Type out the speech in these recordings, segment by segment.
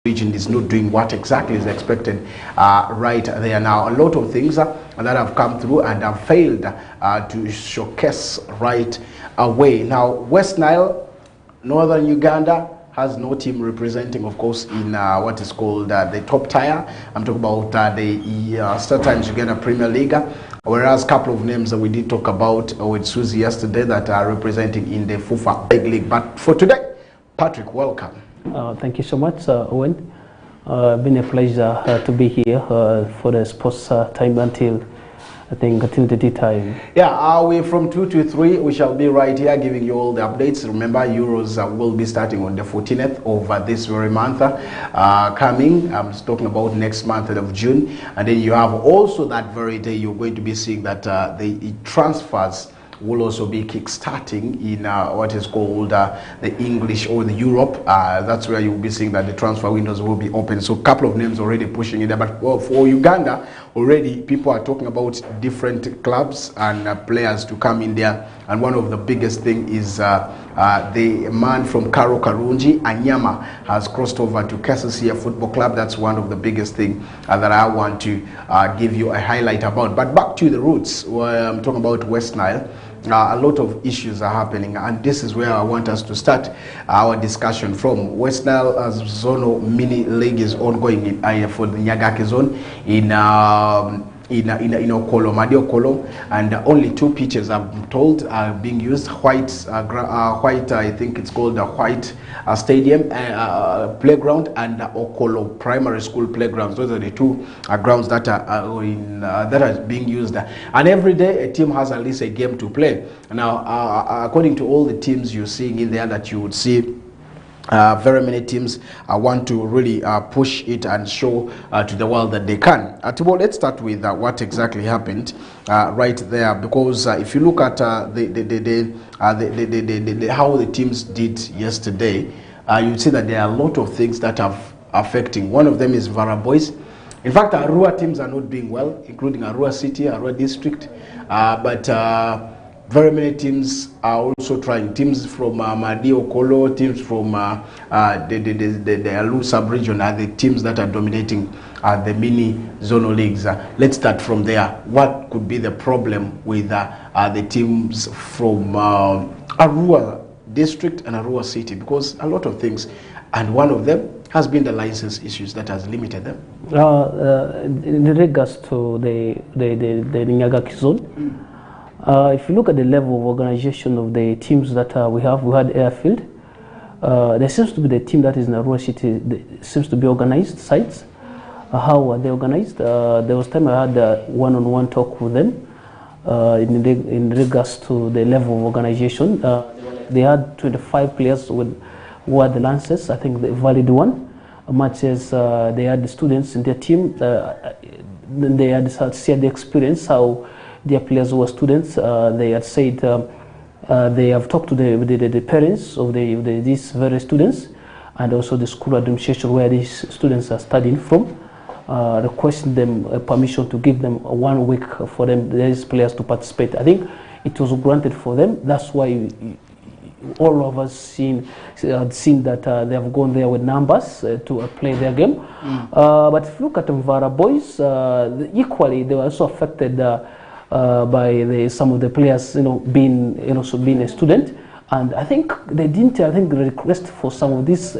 region is not doing what exactly is expected right there. Now, a lot of things that have come through and have failed to showcase right away. Now, West Nile, Northern Uganda, has no team representing, of course, in what is called the top tier. I'm talking about the StarTimes Uganda Premier League, whereas a couple of names that we did talk about with Susie yesterday that are representing in the FUFA Big League. But for today, Patrick, welcome. Thank you so much, Owen. Been a pleasure to be here for the sports time until the tea time. Yeah, we from 2 to 3 we shall be right here giving you all the updates. Remember, Euros will be starting on the 14th of this very month coming. I'm talking about next month of June, and then you have also that very day you're going to be seeing that the transfers will also be kick-starting in what is called the English or the Europe. That's where you'll be seeing that the transfer windows will be open. So a couple of names already pushing in there. But for Uganda, already people are talking about different clubs and players to come in there. And one of the biggest thing is the man from Karo Karunji, Anyama, has crossed over to KCCA Football Club. That's one of the biggest thing that I want to give you a highlight about. But back to the roots, where I'm talking about West Nile. A lot of issues are happening, and this is where I want us to start our discussion from. West Nile Zonal Mini League is ongoing for the Nyagaki zone in Okolo, Madi Okolo, and only 2 pitches, I'm told, are being used. White, I think it's called the White Stadium playground and Okolo Primary School playgrounds. Those are the 2 grounds that are being used. And every day a team has at least a game to play. Now, according to all the teams you're seeing in there that you would see, very many teams want to really push it and show to the world that they can. Tibo, let's start with what exactly happened right there, because if you look at how the teams did yesterday, you see that there are a lot of things that are affecting. One of them is Vara Boys. In fact, Arua teams are not doing well, including Arua City, Arua District, but very many teams are also trying. Teams from Madi Okolo, teams from the Alu sub-region are the teams that are dominating the mini zonal leagues. Let's start from there. What could be the problem with the teams from Arua District and Arua City? Because a lot of things, and one of them has been the license issues that has limited them. In regards to the Nyagaki zone, if you look at the level of organization of the teams that we had Airfield, there seems to be the team that is in Arua City seems to be organized sites. How are they organized? There was time I had a one-on-one talk with them in regards to the level of organization. They had 25 players who had the lances, I think the valid one, much as they had the students in their team. They had shared the experience, how their players were students. They had said they have talked to the parents of these various students, and also the school administration where these students are studying from, requesting them permission to give them 1 week for these players to participate. I think it was granted for them. That's why all of us seen that they have gone there with numbers to play their game. But if you look at the Mvara Boys, equally they were also affected by some of the players, being a student, and I think they didn't. I think request for some of these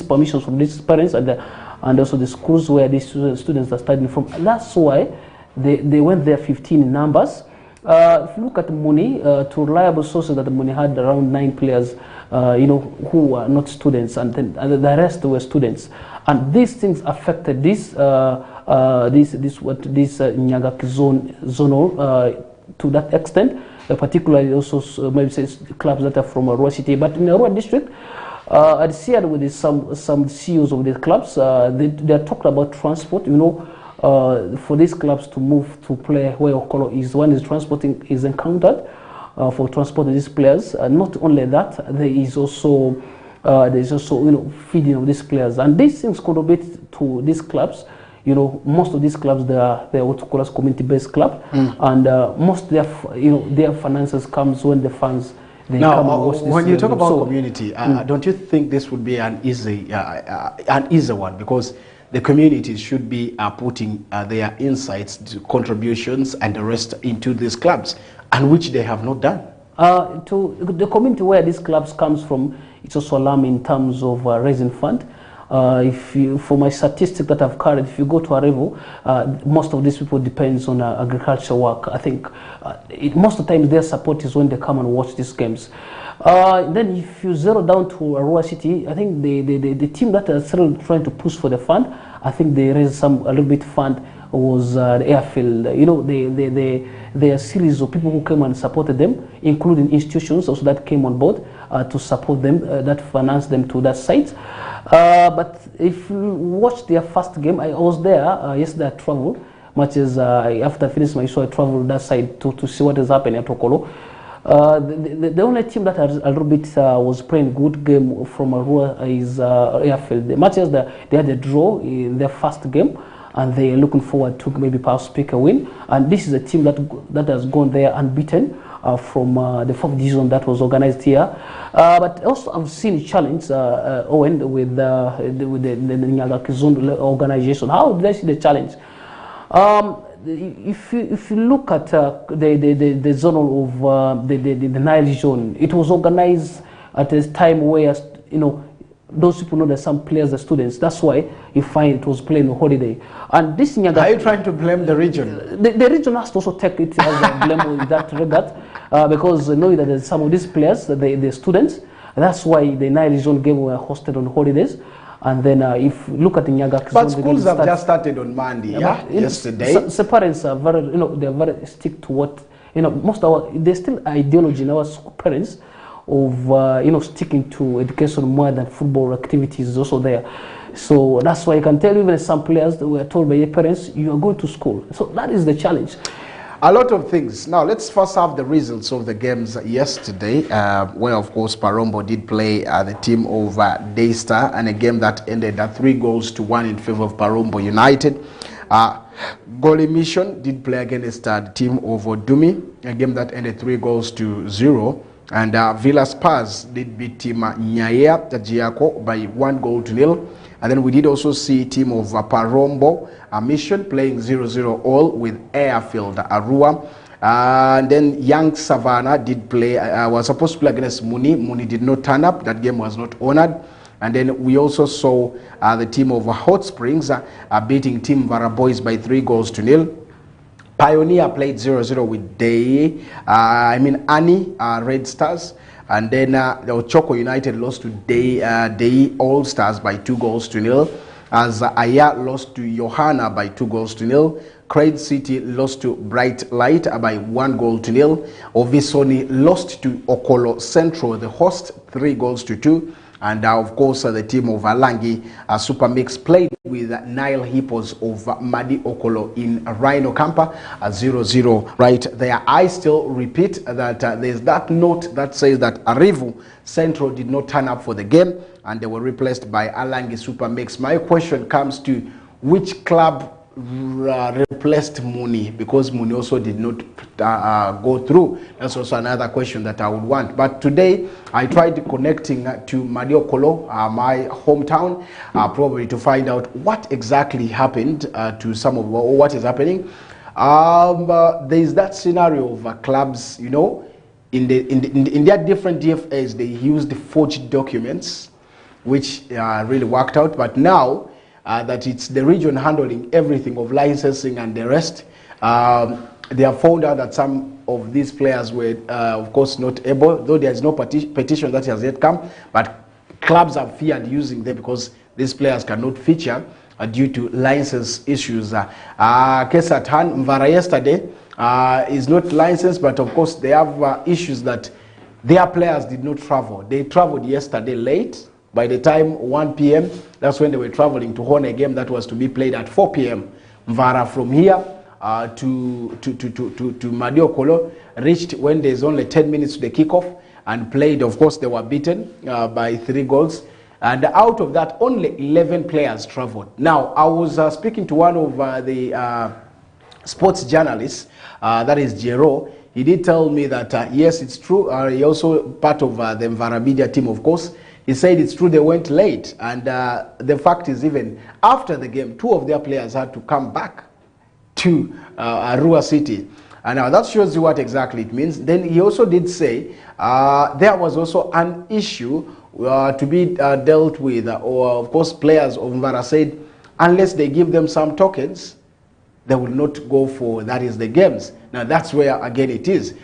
permissions from these parents and also the schools where these students are studying from. And that's why they went there 15 in numbers. If you look at Muni, to reliable sources, that Muni had around 9 players, who were not students, and then the rest were students, and these things affected this Nyagaki zonal to that extent, particularly also maybe say clubs that are from Arua City. But in Arua District, I'd shared with some CEOs of the clubs. They are talking about transport. For these clubs to move to play where Okolo is, one is transporting is encountered for transporting these players. Not only that, there is also feeding of these players, and these things contribute to these clubs. Most of these clubs, they are what we call as community-based club, and most their finances comes when the fans they now, come and watch this. when you talk about So, community, don't you think this would be an easy one? Because the communities should be putting their insights, contributions, and the rest into these clubs, and which they have not done. To the community where these clubs comes from, it's also alarming in terms of raising fund. For my statistics that I've carried, if you go to Arevo, most of these people depends on agricultural work. I think most of the time their support is when they come and watch these games. Then if you zero down to Arua City, I think the team that are still trying to push for the fund, I think they raised a little bit fund was the airfield. You know, there are a series of people who came and supported them, including institutions also that came on board to support them, that financed them to that site. But if you watch their first game, I was there yesterday. I traveled, much as after I finished my show, I traveled that side to see what is happening at Okolo. The only team that a little bit was playing good game from Arua is Airfield. Much as they had a draw in their first game, and they are looking forward to maybe perhaps pick a win. And this is a team that has gone there unbeaten from the 4th division that was organized here. But also I've seen a challenge, Owen, with the Nyaga Kizundu organization. How did I see the challenge? If you look at the zone of the Nile zone, it was organized at a time where, you know, those people know that some players, the students, that's why you find it was playing on holiday. And this Nyaga, are you trying to blame the region? The region has to also take it as a blame in that regard, because knowing that there's some of these players, the students, that's why the Nile zone game were hosted on holidays. And then if you look at the Nyaga, but schools have just started on Monday, yesterday. The parents are very, you know, they're very stick to what, you know, there's still ideology in our parents of, you know, sticking to education more than football activities is also there. So that's why I can tell you, even some players that were told by their parents, you are going to school. So that is the challenge. A lot of things. Now, let's first have the results of the games yesterday, where, of course, Parombo did play the team of Daystar, and a game that ended at 3-1 in favor of Parombo United. Goli Mission did play against the team of Odumi, a game that ended 3-0. And Villa Spurs did beat team Nyaya Tajiako by 1-0. And then we did also see team of Parombo Mission playing 0-0 all with Airfield Arua. And then Young Savannah did play, was supposed to play against Muni. Muni did not turn up. That game was not honored. And then we also saw the team of Hot Springs beating team Vara Boys by 3-0. Pioneer played 0-0 with Ani Red Stars. And then the Ochoko United lost to Dei All Stars by 2-0. As Aya lost to Johanna by 2-0. Craig City lost to Bright Light by 1-0. Ovisoni lost to Okolo Central, the host, 3-2. And of course, the team of Alangi Super Mix played with Nile Hippos of Madi Okolo in Rhino Camper at 0-0 right there. I still repeat that there's that note that says that Arivu Central did not turn up for the game and they were replaced by Alangi Super Mix. My question comes to which club replaced Muni, because Muni also did not go through. That's also another question that I would want. But today I tried connecting to Madi Okolo, my hometown, probably to find out what exactly happened to some of what is happening. There is that scenario of clubs, you know, in their different DFAs, they used forged documents, which really worked out. But now that it's the region handling everything of licensing and the rest, they have found out that some of these players were, of course, not able, though there is no petition that has yet come, but clubs have feared using them because these players cannot feature due to license issues. Case at hand, Mvara yesterday is not licensed, but of course they have issues that their players did not travel. They traveled yesterday late. By the time 1 p.m., that's when they were traveling to hone a game that was to be played at 4 p.m. Mvara from here to Madi Okolo reached when there's only 10 minutes to the kickoff and played. Of course, they were beaten by 3 goals. And out of that, only 11 players traveled. Now, I was speaking to one of the sports journalist, that is Jero, he did tell me that yes, it's true. He also part of the Mvaramedia team, of course. He said it's true they went late, and the fact is, even after the game, 2 of their players had to come back to Arua City. And that shows you what exactly it means. Then he also did say there was also an issue to be dealt with, or of course players of Mvara said unless they give them some tokens, they will not go for, that is, the games. Now that's where again it is.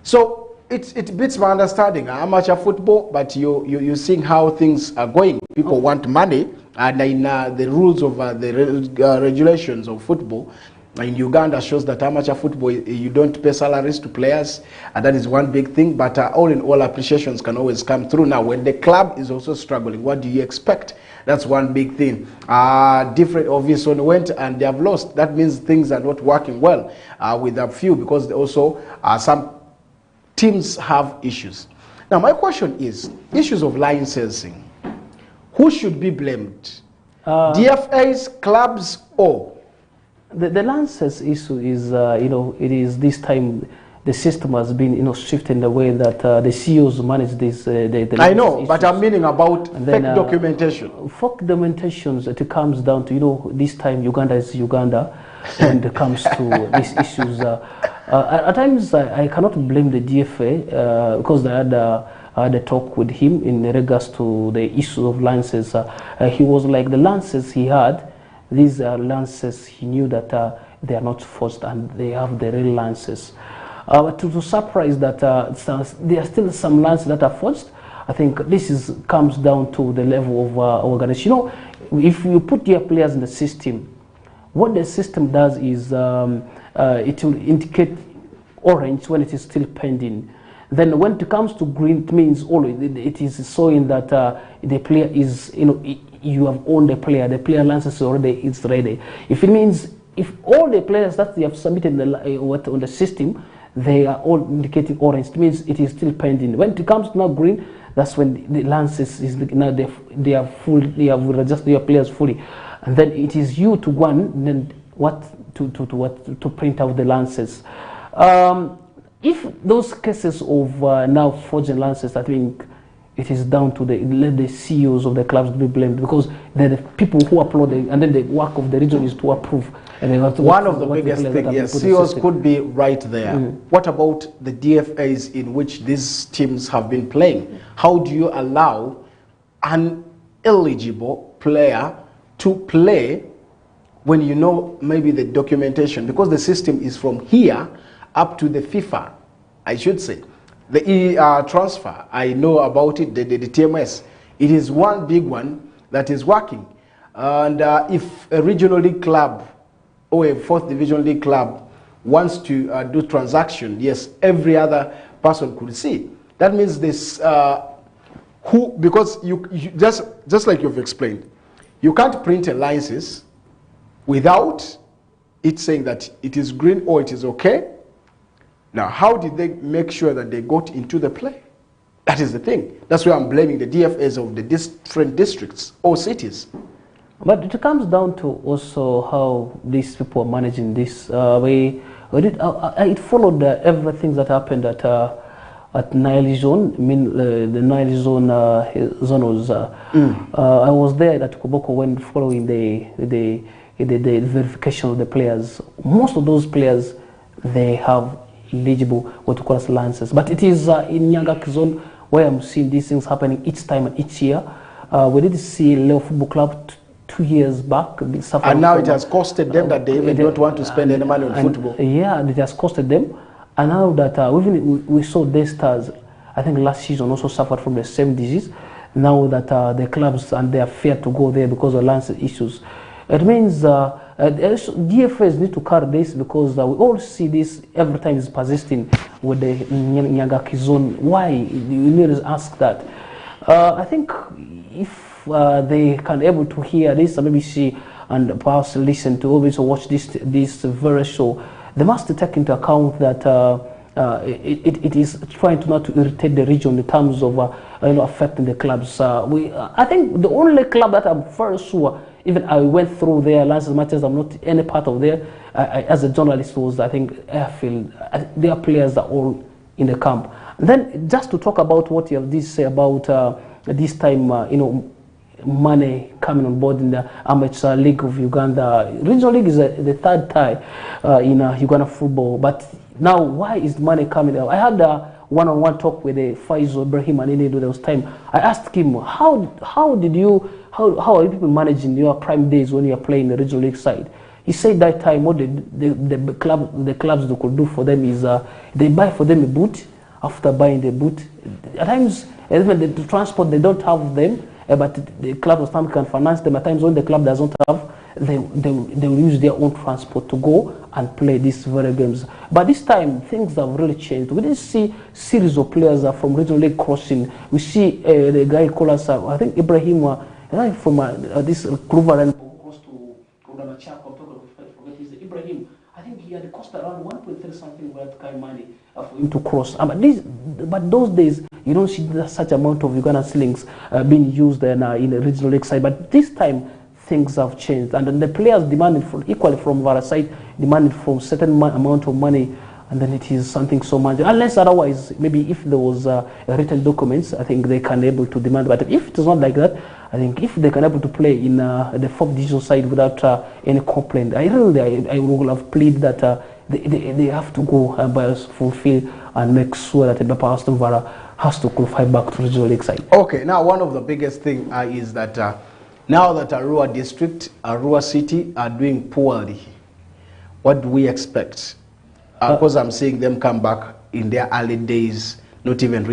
So it beats my understanding. Amateur football, but you're seeing how things are going. People want money, and in the rules of the regulations of football in Uganda shows that amateur football, you don't pay salaries to players, and that is one big thing. But all in all, appreciations can always come through. Now, when the club is also struggling, what do you expect? That's one big thing. Different obviously went and they have lost. That means things are not working well with a few, because also some teams have issues. Now, my question is, issues of licensing. Who should be blamed? DFAs, clubs, or? The Lancers issue is, it is this time the system has been, shifted in the way that the CEOs manage this. I know, but I'm meaning about fake documentation. Fake documentations, it comes down to, this time Uganda is Uganda when it comes to these issues. At times, I cannot blame the DFA because I had a talk with him in regards to the issue of Lancers. He was like, the Lancers he had, these Lancers, he knew that they are not forced and they have the real Lancers. To surprise that there are still some Lancers that are forced, I think this comes down to the level of organization. If you put your players in the system, what the system does is it will indicate orange when it is still pending. Then when it comes to green, it means it is showing that the player is, you have owned the player license already is ready. If it means, if all the players that you have submitted on the system, they are all indicating orange, it means it is still pending. When it comes to now green, that's when the license is now they are full, they have registered your players fully, and then it is you to go and then to print out the lances. If those cases of now forging lances, I think it is down to the CEOs of the clubs to be blamed, because they're the people who upload it, and then the work of the region is to approve. And they have to one of the biggest things, yes, CEOs could be right there. What about the DFAs in which these teams have been playing? How do you allow an eligible player to play when you know maybe the documentation? Because the system is from here up to the FIFA, I should say. The transfer, I know about it, the TMS. It is one big one that is working. And if a regional league club or a 4th division league club wants to do transaction, yes, every other person could see. That means this, because you just like you've explained, you can't print a license without it saying that it is green or it is okay. Now, how did they make sure that they got into the play? That is the thing. That's why I'm blaming the DFAs of the different districts or cities. But it comes down to also how these people are managing this. It followed everything that happened at Nile Zone. I mean, the Nile Zone was. I was there at Koboko when following the verification of the players. Most of those players, they have eligible what we call as lances. But it is in Nyangaki Zone where I'm seeing these things happening each time and each year. We did see Leo Football Club 2 years back. And now it has costed them that they even don't want to spend any money on football. Yeah, it has costed them. And now that we saw their stars, I think last season also suffered from the same disease. Now that the clubs and they are feared to go there because of lance issues. It means DFAs need to carry this, because we all see this every time it's persisting with the Nyangaki Zone. Why? You need to ask that. I think if they can able to hear this and maybe see and perhaps listen to, always watch this very show, they must take into account that it is trying to not to irritate the region in terms of affecting the clubs. I think the only club that I'm very sure even I went through there last matches. I'm not any part of there. As a journalist, was I think airfield. Their players are all in the camp. And then just to talk about what you have this say about this time, money coming on board in the Amateur League of Uganda. Regional League is the third tie in Uganda football. But now, why is money coming out? I had a one-on-one talk with Faisal Ibrahim and there was time. I asked him, how are you people managing your prime days when you are playing the regional league side? He said that time what the clubs they could do for them is they buy for them a boot. After buying the boot, at times even the transport they don't have them, but the club of time can finance them. At times when the club doesn't have, they will use their own transport to go and play these very games. But this time things have really changed. We didn't see series of players from regional league crossing. We see the guy called us, I think Ibrahim, from this Kluver and goes to Ibrahim. I think he had cost around 1.3 something worth kind money for him to cross. But those days you don't see such amount of Ugandan shillings being used in the regional league side. But this time things have changed, and then the players demanded equally from Vara side, demanded from certain amount of money, and then it is something so much. Unless otherwise, maybe if there was written documents, I think they can able to demand. But if it is not like that, I think if they can able to play in the 4th division side without any complaint, I will have pleaded that they have to go by fulfill and make sure that the Aston Villa has to qualify back to regional league side. Okay, now one of the biggest thing is that now that Arua district, Arua city are doing poorly, what do we expect? Because I'm seeing them come back in their early days, not even